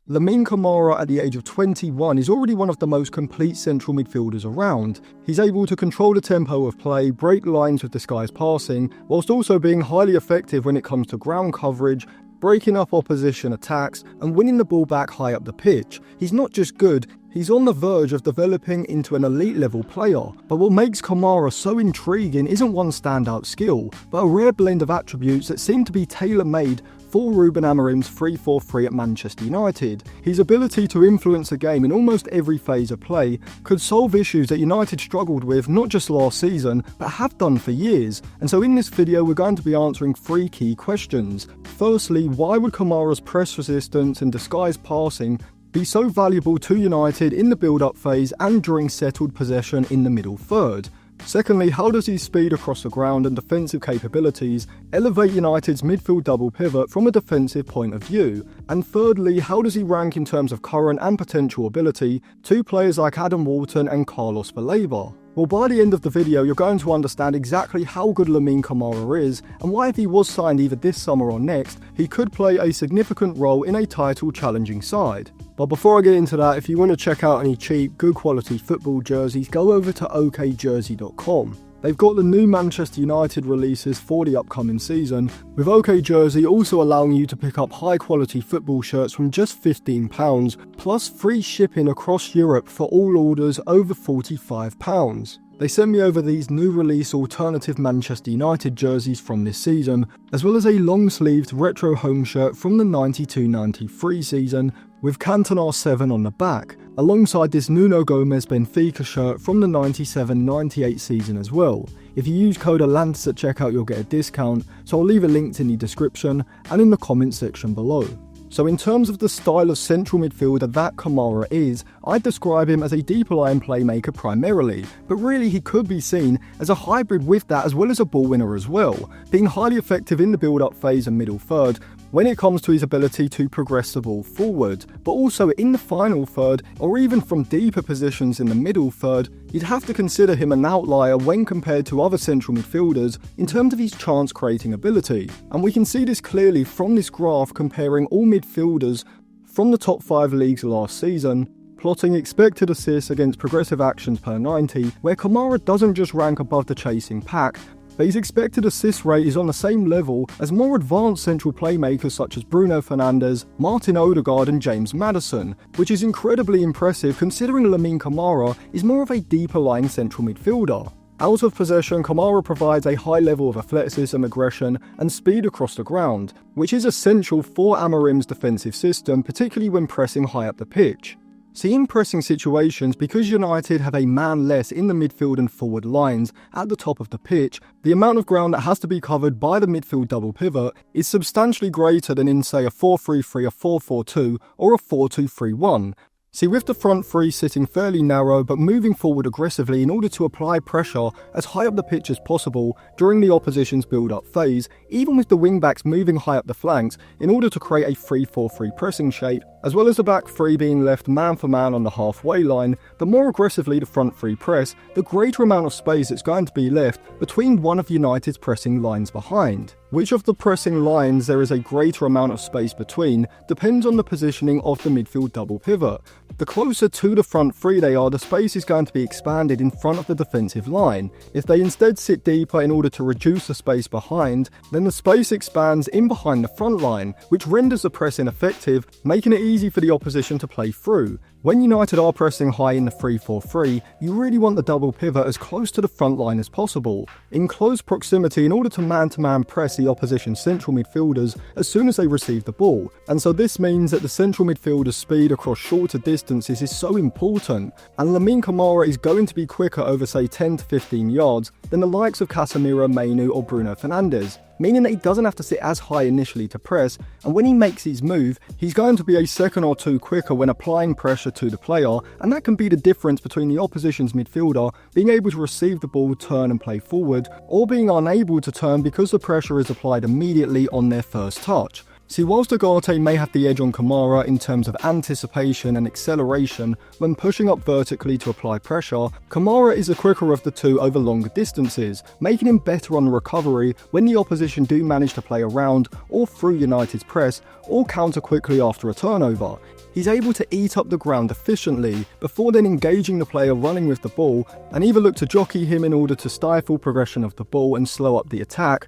Lamin Kamar at the age of 21 is already one of the most complete central midfielders around. He's able to control the tempo of play, break lines with disguised passing, whilst also being highly effective when it comes to ground coverage, breaking up opposition attacks, and winning the ball back high up the pitch. He's not just good, he's on the verge of developing into an elite level player. But what makes Kamar so intriguing isn't one standout skill, but a rare blend of attributes that seem to be tailor-made for Ruben Amorim's 3-4-3 at Manchester United. His ability to influence the game in almost every phase of play could solve issues that United struggled with not just last season, but have done for years. And so in this video we're going to be answering 3 key questions. Firstly, why would Kamar's press resistance and disguised passing be so valuable to United in the build-up phase and during settled possession in the middle third? Secondly, how does his speed across the ground and defensive capabilities elevate United's midfield double pivot from a defensive point of view? And thirdly, how does he rank in terms of current and potential ability to players like Adam Wharton and Carlos Baleba? Well, by the end of the video, you're going to understand exactly how good Lamin Kamar is, and why if he was signed either this summer or next, he could play a significant role in a title-challenging side. But before I get into that, if you want to check out any cheap, good quality football jerseys, go over to okjersey.com. They've got the new Manchester United releases for the upcoming season, with OK Jersey also allowing you to pick up high quality football shirts from just £15, plus free shipping across Europe for all orders over £45. They sent me over these new release alternative Manchester United jerseys from this season, as well as a long-sleeved retro home shirt from the 92-93 season with Cantona 7 on the back, alongside this Nuno Gomez Benfica shirt from the 97-98 season as well. If you use code ATLANTIS at checkout you'll get a discount, so I'll leave it linked in the description and in the comments section below. So in terms of the style of central midfielder that Kamar is, I'd describe him as a deeper line playmaker primarily, but really he could be seen as a hybrid with that as well as a ball winner as well, being highly effective in the build-up phase and middle third when it comes to his ability to progress the ball forward, but also in the final third or even from deeper positions in the middle third. You'd have to consider him an outlier when compared to other central midfielders in terms of his chance creating ability, and we can see this clearly from this graph comparing all midfielders from the top 5 leagues last season, plotting expected assists against progressive actions per 90, where Kamar doesn't just rank above the chasing pack, but his expected assist rate is on the same level as more advanced central playmakers such as Bruno Fernandes, Martin Odegaard and James Maddison, which is incredibly impressive considering Lamin Kamar is more of a deeper lying central midfielder. Out of possession, Kamar provides a high level of athleticism, aggression and speed across the ground, which is essential for Amorim's defensive system, particularly when pressing high up the pitch. See, in pressing situations, because United have a man less in the midfield and forward lines at the top of the pitch, the amount of ground that has to be covered by the midfield double pivot is substantially greater than in, say, a 4-3-3, a 4-4-2 or a 4-2-3-1. See, with the front three sitting fairly narrow but moving forward aggressively in order to apply pressure as high up the pitch as possible during the opposition's build-up phase, even with the wing-backs moving high up the flanks in order to create a 3-4-3 pressing shape, as well as the back three being left man-for-man on the halfway line, the more aggressively the front three press, the greater amount of space that's going to be left between one of United's pressing lines behind. Which of the pressing lines there is a greater amount of space between depends on the positioning of the midfield double pivot. The closer to the front three they are, the space is going to be expanded in front of the defensive line. If they instead sit deeper in order to reduce the space behind, then the space expands in behind the front line, which renders the press ineffective, making it easy for the opposition to play through. When United are pressing high in the 3-4-3, you really want the double pivot as close to the front line as possible, in close proximity in order to man-to-man press the opposition's central midfielders as soon as they receive the ball. And so this means that the central midfielder's speed across shorter distances is so important, and Lamin Kamar is going to be quicker over say 10 to 15 yards than the likes of Casemiro, Mainu or Bruno Fernandes, meaning that he doesn't have to sit as high initially to press, and when he makes his move, he's going to be a second or two quicker when applying pressure to the player, and that can be the difference between the opposition's midfielder being able to receive the ball, turn and play forward, or being unable to turn because the pressure is applied immediately on their first touch. See, whilst Ugarte may have the edge on Kamar in terms of anticipation and acceleration when pushing up vertically to apply pressure, Kamar is the quicker of the two over longer distances, making him better on the recovery when the opposition do manage to play around or through United's press or counter quickly after a turnover. he's able to eat up the ground efficiently before then engaging the player running with the ball and either look to jockey him in order to stifle progression of the ball and slow up the attack,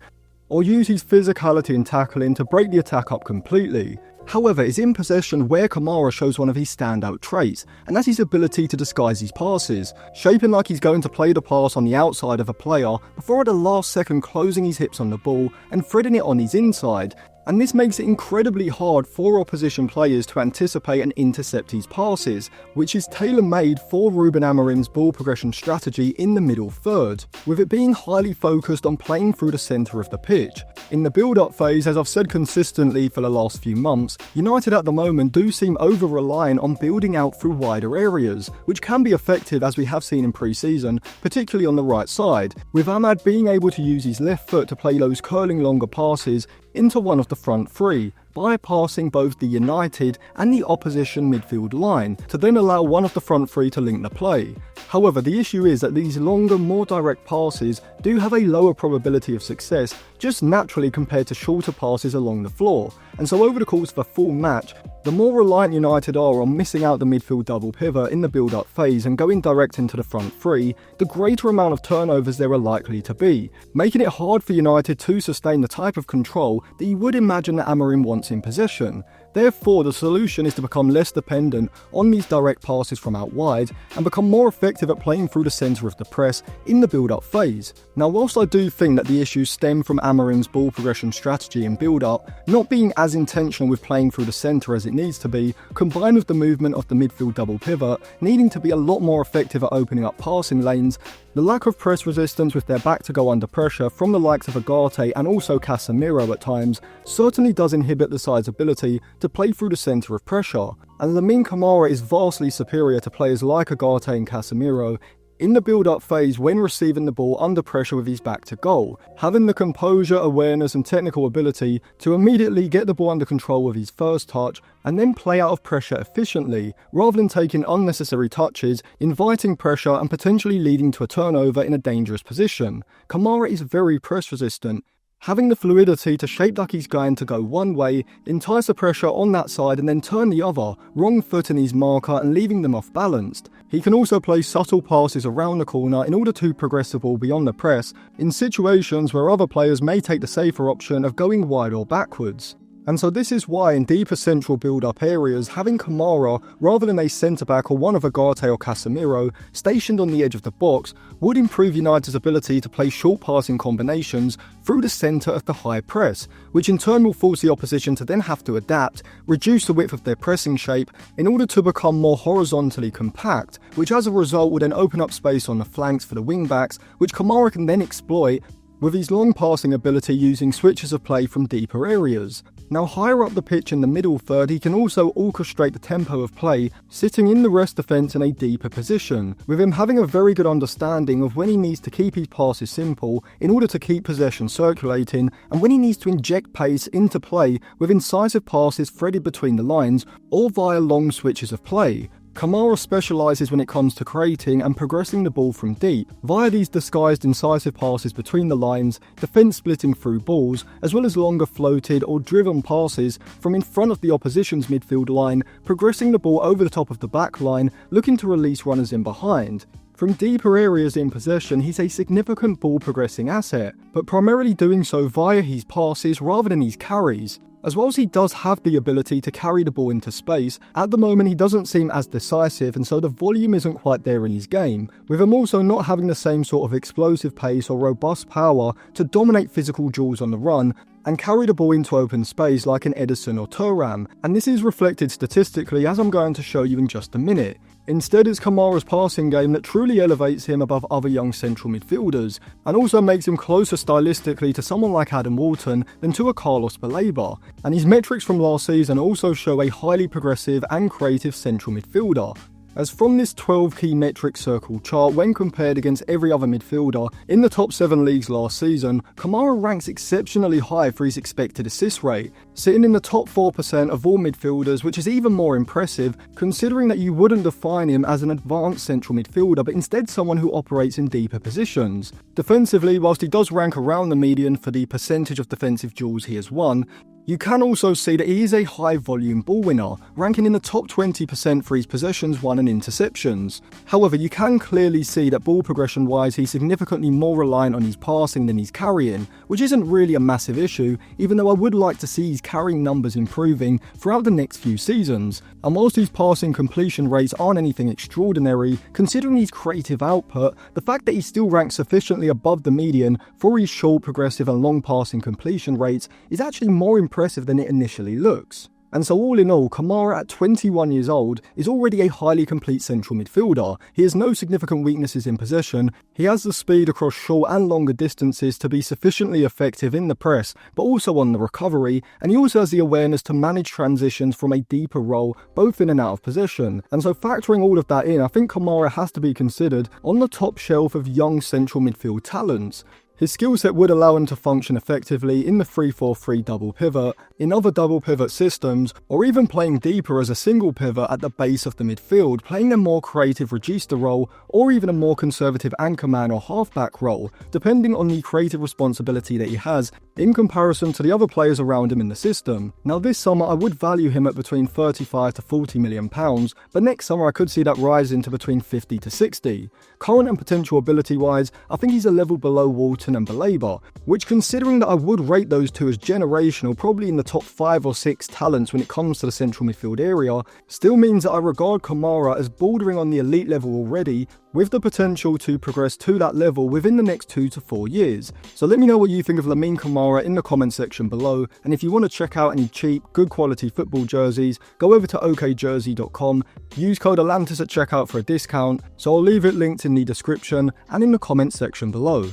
or use his physicality and tackling to break the attack up completely. However, it's in possession where Kamar shows one of his standout traits, and that's his ability to disguise his passes, shaping like he's going to play the pass on the outside of a player before at the last second closing his hips on the ball and threading it on his inside. And this makes it incredibly hard for opposition players to anticipate and intercept his passes, which is tailor-made for Ruben Amorim's ball progression strategy in the middle third, with it being highly focused on playing through the centre of the pitch. In the build-up phase, as I've said consistently for the last few months, United at the moment do seem over-reliant on building out through wider areas, which can be effective as we have seen in pre-season, particularly on the right side, with Ahmad being able to use his left foot to play those curling longer passes into one of the front three, bypassing both the United and the opposition midfield line to then allow one of the front three to link the play. However, the issue is that these longer, more direct passes do have a lower probability of success just naturally compared to shorter passes along the floor, and so over the course of a full match, the more reliant United are on missing out the midfield double pivot in the build-up phase and going direct into the front three, the greater amount of turnovers there are likely to be, making it hard for United to sustain the type of control that you would imagine that Amorim wants in possession. Therefore, the solution is to become less dependent on these direct passes from out wide and become more effective at playing through the centre of the press in the build-up phase. Now, whilst I do think that the issues stem from Amorim's ball progression strategy and build-up not being as intentional with playing through the centre as it needs to be, combined with the movement of the midfield double pivot needing to be a lot more effective at opening up passing lanes, the lack of press resistance with their back to go under pressure from the likes of Agate and also Casemiro at times certainly does inhibit the side's ability to play through the centre of pressure, and Lamin Kamar is vastly superior to players like Agate and Casemiro in the build-up phase when receiving the ball under pressure with his back to goal, having the composure, awareness and technical ability to immediately get the ball under control with his first touch and then play out of pressure efficiently, rather than taking unnecessary touches, inviting pressure and potentially leading to a turnover in a dangerous position. Kamar is very press resistant, having the fluidity to shape like he's going to go one way, entice the pressure on that side and then turn the other, wrong footing his marker and leaving them off balanced. He can also play subtle passes around the corner in order to progress the ball beyond the press, in situations where other players may take the safer option of going wide or backwards. And so this is why in deeper central build-up areas, having Kamara rather than a centre-back or one of Agate or Casemiro stationed on the edge of the box would improve United's ability to play short passing combinations through the centre of the high press, which in turn will force the opposition to then have to adapt, reduce the width of their pressing shape in order to become more horizontally compact, which as a result would then open up space on the flanks for the wing-backs, which Kamara can then exploit with his long passing ability using switches of play from deeper areas. Now higher up the pitch in the middle third, he can also orchestrate the tempo of play, sitting in the rest defence in a deeper position, with him having a very good understanding of when he needs to keep his passes simple in order to keep possession circulating, and when he needs to inject pace into play with incisive passes threaded between the lines or via long switches of play. Kamara specialises when it comes to creating and progressing the ball from deep, via these disguised incisive passes between the lines, defence splitting through balls, as well as longer floated or driven passes from in front of the opposition's midfield line, progressing the ball over the top of the back line, looking to release runners in behind. From deeper areas in possession, he's a significant ball progressing asset, but primarily doing so via his passes rather than his carries. As well as he does have the ability to carry the ball into space, at the moment he doesn't seem as decisive and so the volume isn't quite there in his game, with him also not having the same sort of explosive pace or robust power to dominate physical duels on the run and carry the ball into open space like an Edison or Thuram, and this is reflected statistically as I'm going to show you in just a minute. Instead, it's Kamara's passing game that truly elevates him above other young central midfielders, and also makes him closer stylistically to someone like Adam Wharton than to a Carlos Baleba, and his metrics from last season also show a highly progressive and creative central midfielder. As from this 12 key metric circle chart, when compared against every other midfielder in the top 7 leagues last season, Kamara ranks exceptionally high for his expected assist rate, sitting in the top 4% of all midfielders, which is even more impressive considering that you wouldn't define him as an advanced central midfielder but instead someone who operates in deeper positions. Defensively, whilst he does rank around the median for the percentage of defensive duels he has won, You can also see that he is a high volume ball winner, ranking in the top 20% for his possessions won and interceptions. However, you can clearly see that ball progression wise he's significantly more reliant on his passing than his carrying, which isn't really a massive issue, even though I would like to see his carrying numbers improving throughout the next few seasons. And whilst his passing completion rates aren't anything extraordinary, considering his creative output, the fact that he still ranks sufficiently above the median for his short, progressive and long passing completion rates is actually more impressive than it initially looks. And so all in all, Kamar at 21 years old is already a highly complete central midfielder. He has no significant weaknesses in possession, he has the speed across short and longer distances to be sufficiently effective in the press, but also on the recovery, and he also has the awareness to manage transitions from a deeper role, both in and out of possession. And so factoring all of that in, I think Kamara has to be considered on the top shelf of young central midfield talents. His skill set would allow him to function effectively in the 3-4-3 double pivot, in other double pivot systems, or even playing deeper as a single pivot at the base of the midfield, playing a more creative regista role, or even a more conservative anchorman or halfback role, depending on the creative responsibility that he has in comparison to the other players around him in the system. Now this summer I would value him at between 35 to 40 million pounds, but next summer I could see that rising to between 50 to 60. Current and potential ability wise, I think he's a level below Wharton and Belabor, which considering that I would rate those two as generational, probably in the top 5 or 6 talents when it comes to the central midfield area, still means that I regard Kamara as bordering on the elite level already, with the potential to progress to that level within the next 2 to 4 years. So let me know what you think of Lamin Kamara in the comment section below, and if you want to check out any cheap, good quality football jerseys, go over to okjersey.com, use code Atlantis at checkout for a discount, so I'll leave it linked in the description and in the comment section below.